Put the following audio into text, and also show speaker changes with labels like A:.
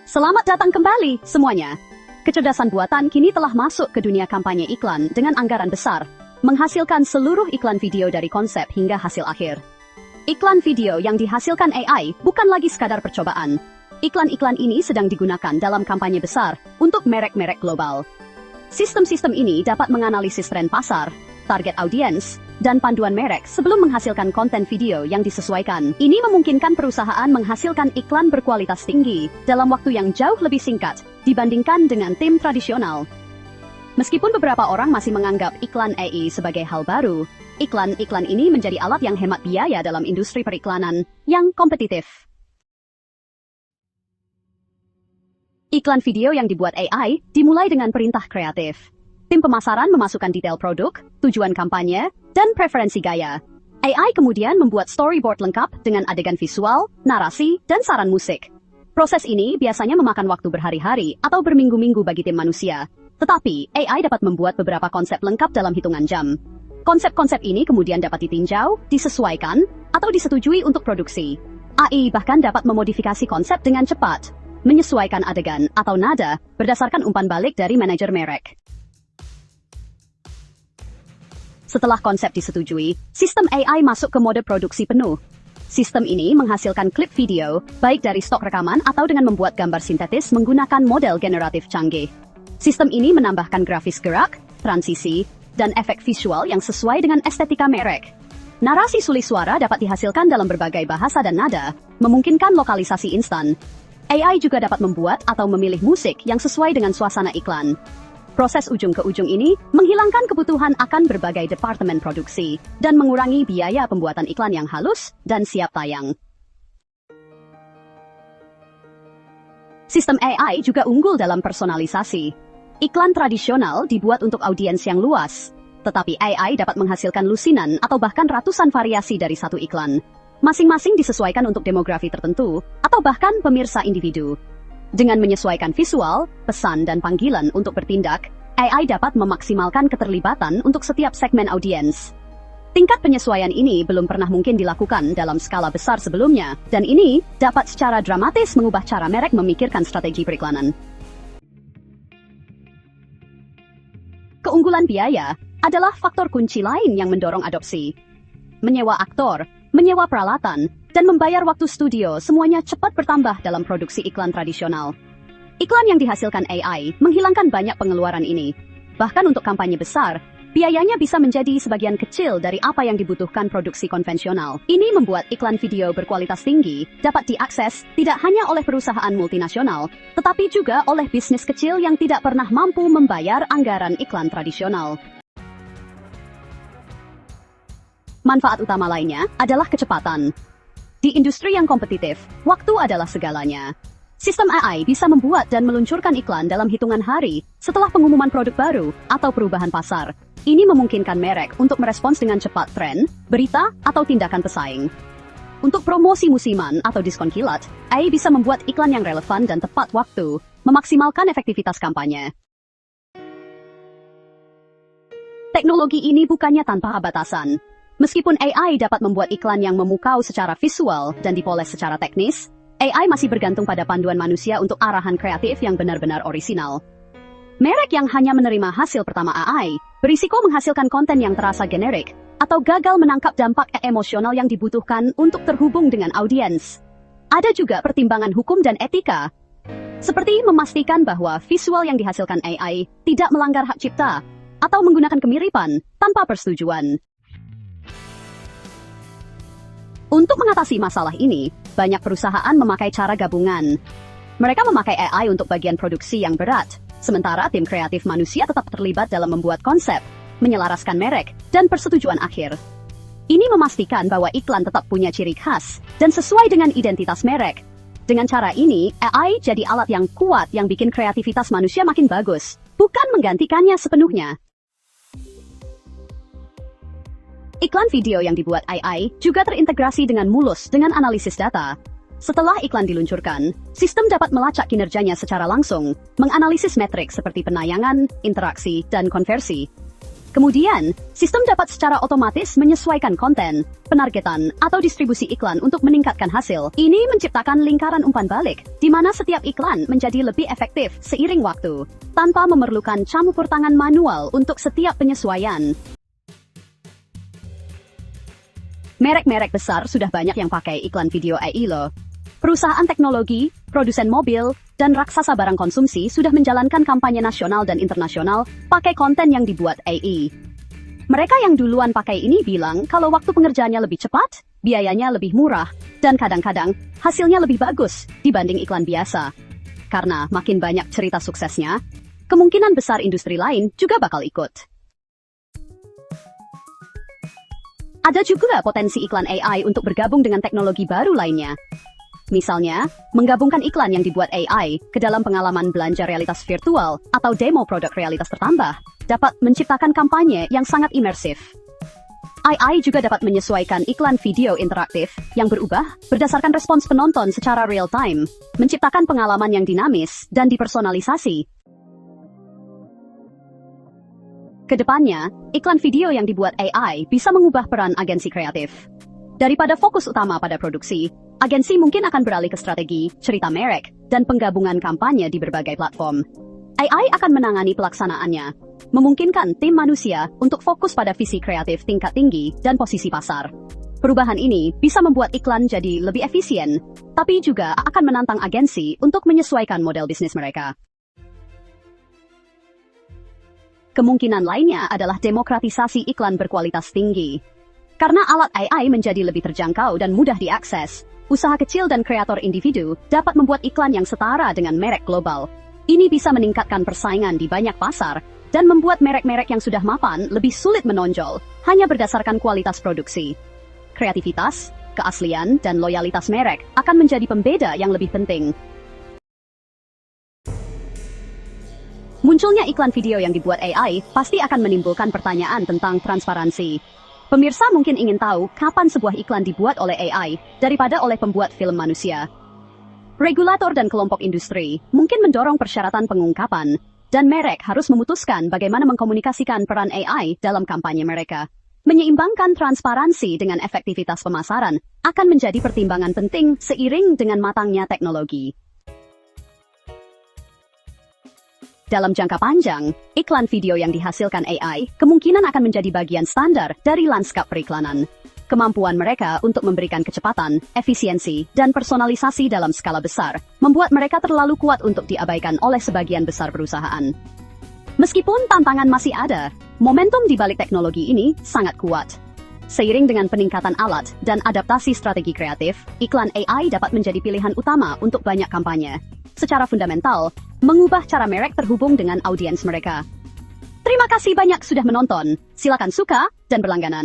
A: Selamat datang kembali semuanya. Kecerdasan buatan kini telah masuk ke dunia kampanye iklan dengan anggaran besar, menghasilkan seluruh iklan video dari konsep hingga hasil akhir. Iklan video yang dihasilkan AI bukan lagi sekadar percobaan. Iklan-iklan ini sedang digunakan dalam kampanye besar untuk merek-merek global. Sistem-sistem ini dapat menganalisis tren pasar, target audiens, dan panduan merek sebelum menghasilkan konten video yang disesuaikan. Ini memungkinkan perusahaan menghasilkan iklan berkualitas tinggi dalam waktu yang jauh lebih singkat dibandingkan dengan tim tradisional. Meskipun beberapa orang masih menganggap iklan AI sebagai hal baru, iklan-iklan ini menjadi alat yang hemat biaya dalam industri periklanan yang kompetitif. Iklan video yang dibuat AI dimulai dengan perintah kreatif. Tim pemasaran memasukkan detail produk, tujuan kampanye, dan preferensi gaya. AI kemudian membuat storyboard lengkap dengan adegan visual, narasi, dan saran musik. Proses ini biasanya memakan waktu berhari-hari atau berminggu-minggu bagi tim manusia. Tetapi, AI dapat membuat beberapa konsep lengkap dalam hitungan jam. Konsep-konsep ini kemudian dapat ditinjau, disesuaikan, atau disetujui untuk produksi. AI bahkan dapat memodifikasi konsep dengan cepat, menyesuaikan adegan atau nada berdasarkan umpan balik dari manajer merek. Setelah konsep disetujui, sistem AI masuk ke mode produksi penuh. Sistem ini menghasilkan klip video, baik dari stok rekaman atau dengan membuat gambar sintetis menggunakan model generatif canggih. Sistem ini menambahkan grafis gerak, transisi, dan efek visual yang sesuai dengan estetika merek. Narasi sulis suara dapat dihasilkan dalam berbagai bahasa dan nada, memungkinkan lokalisasi instan. AI juga dapat membuat atau memilih musik yang sesuai dengan suasana iklan. Proses ujung ke ujung ini menghilangkan kebutuhan akan berbagai departemen produksi dan mengurangi biaya pembuatan iklan yang halus dan siap tayang. Sistem AI juga unggul dalam personalisasi. Iklan tradisional dibuat untuk audiens yang luas, tetapi AI dapat menghasilkan lusinan atau bahkan ratusan variasi dari satu iklan. Masing-masing disesuaikan untuk demografi tertentu atau bahkan pemirsa individu. Dengan menyesuaikan visual, pesan, dan panggilan untuk bertindak, AI dapat memaksimalkan keterlibatan untuk setiap segmen audiens. Tingkat penyesuaian ini belum pernah mungkin dilakukan dalam skala besar sebelumnya, dan ini dapat secara dramatis mengubah cara merek memikirkan strategi periklanan. Keunggulan biaya adalah faktor kunci lain yang mendorong adopsi. Menyewa aktor, menyewa peralatan, dan membayar waktu studio semuanya cepat bertambah dalam produksi iklan tradisional. Iklan yang dihasilkan AI menghilangkan banyak pengeluaran ini. Bahkan untuk kampanye besar, biayanya bisa menjadi sebagian kecil dari apa yang dibutuhkan produksi konvensional. Ini membuat iklan video berkualitas tinggi dapat diakses tidak hanya oleh perusahaan multinasional, tetapi juga oleh bisnis kecil yang tidak pernah mampu membayar anggaran iklan tradisional. Manfaat utama lainnya adalah kecepatan. Di industri yang kompetitif, waktu adalah segalanya. Sistem AI bisa membuat dan meluncurkan iklan dalam hitungan hari setelah pengumuman produk baru atau perubahan pasar. Ini memungkinkan merek untuk merespons dengan cepat tren, berita, atau tindakan pesaing. Untuk promosi musiman atau diskon kilat, AI bisa membuat iklan yang relevan dan tepat waktu, memaksimalkan efektivitas kampanye. Teknologi ini bukannya tanpa batasan. Meskipun AI dapat membuat iklan yang memukau secara visual dan dipoles secara teknis, AI masih bergantung pada panduan manusia untuk arahan kreatif yang benar-benar orisinal. Merek yang hanya menerima hasil pertama AI berisiko menghasilkan konten yang terasa generik atau gagal menangkap dampak emosional yang dibutuhkan untuk terhubung dengan audiens. Ada juga pertimbangan hukum dan etika, seperti memastikan bahwa visual yang dihasilkan AI tidak melanggar hak cipta atau menggunakan kemiripan tanpa persetujuan. Untuk mengatasi masalah ini, banyak perusahaan memakai cara gabungan. Mereka memakai AI untuk bagian produksi yang berat, sementara tim kreatif manusia tetap terlibat dalam membuat konsep, menyelaraskan merek, dan persetujuan akhir. Ini memastikan bahwa iklan tetap punya ciri khas dan sesuai dengan identitas merek. Dengan cara ini, AI jadi alat yang kuat yang bikin kreativitas manusia makin bagus, bukan menggantikannya sepenuhnya. Iklan video yang dibuat AI juga terintegrasi dengan mulus dengan analisis data. Setelah iklan diluncurkan, sistem dapat melacak kinerjanya secara langsung, menganalisis metrik seperti penayangan, interaksi, dan konversi. Kemudian, sistem dapat secara otomatis menyesuaikan konten, penargetan, atau distribusi iklan untuk meningkatkan hasil. Ini menciptakan lingkaran umpan balik, di mana setiap iklan menjadi lebih efektif seiring waktu, tanpa memerlukan campur tangan manual untuk setiap penyesuaian. Merek-merek besar sudah banyak yang pakai iklan video AI loh. Perusahaan teknologi, produsen mobil, dan raksasa barang konsumsi sudah menjalankan kampanye nasional dan internasional pakai konten yang dibuat AI. Mereka yang duluan pakai ini bilang kalau waktu pengerjaannya lebih cepat, biayanya lebih murah, dan kadang-kadang hasilnya lebih bagus dibanding iklan biasa. Karena makin banyak cerita suksesnya, kemungkinan besar industri lain juga bakal ikut. Ada juga potensi iklan AI untuk bergabung dengan teknologi baru lainnya. Misalnya, menggabungkan iklan yang dibuat AI ke dalam pengalaman belanja realitas virtual atau demo produk realitas tertambah, dapat menciptakan kampanye yang sangat imersif. AI juga dapat menyesuaikan iklan video interaktif yang berubah berdasarkan respons penonton secara real-time, menciptakan pengalaman yang dinamis dan dipersonalisasi. Kedepannya, iklan video yang dibuat AI bisa mengubah peran agensi kreatif. Daripada fokus utama pada produksi, agensi mungkin akan beralih ke strategi, cerita merek, dan penggabungan kampanye di berbagai platform. AI akan menangani pelaksanaannya, memungkinkan tim manusia untuk fokus pada visi kreatif tingkat tinggi dan posisi pasar. Perubahan ini bisa membuat iklan jadi lebih efisien, tapi juga akan menantang agensi untuk menyesuaikan model bisnis mereka. Kemungkinan lainnya adalah demokratisasi iklan berkualitas tinggi. Karena alat AI menjadi lebih terjangkau dan mudah diakses, usaha kecil dan kreator individu dapat membuat iklan yang setara dengan merek global. Ini bisa meningkatkan persaingan di banyak pasar dan membuat merek-merek yang sudah mapan lebih sulit menonjol hanya berdasarkan kualitas produksi. Kreativitas, keaslian, dan loyalitas merek akan menjadi pembeda yang lebih penting. Munculnya iklan video yang dibuat AI pasti akan menimbulkan pertanyaan tentang transparansi. Pemirsa mungkin ingin tahu kapan sebuah iklan dibuat oleh AI daripada oleh pembuat film manusia. Regulator dan kelompok industri mungkin mendorong persyaratan pengungkapan, dan merek harus memutuskan bagaimana mengkomunikasikan peran AI dalam kampanye mereka. Menyeimbangkan transparansi dengan efektivitas pemasaran akan menjadi pertimbangan penting seiring dengan matangnya teknologi. Dalam jangka panjang, iklan video yang dihasilkan AI kemungkinan akan menjadi bagian standar dari lanskap periklanan. Kemampuan mereka untuk memberikan kecepatan, efisiensi, dan personalisasi dalam skala besar membuat mereka terlalu kuat untuk diabaikan oleh sebagian besar perusahaan. Meskipun tantangan masih ada, momentum di balik teknologi ini sangat kuat. Seiring dengan peningkatan alat dan adaptasi strategi kreatif, iklan AI dapat menjadi pilihan utama untuk banyak kampanye. Secara fundamental, mengubah cara merek terhubung dengan audiens mereka. Terima kasih banyak sudah menonton. Silakan suka dan berlangganan.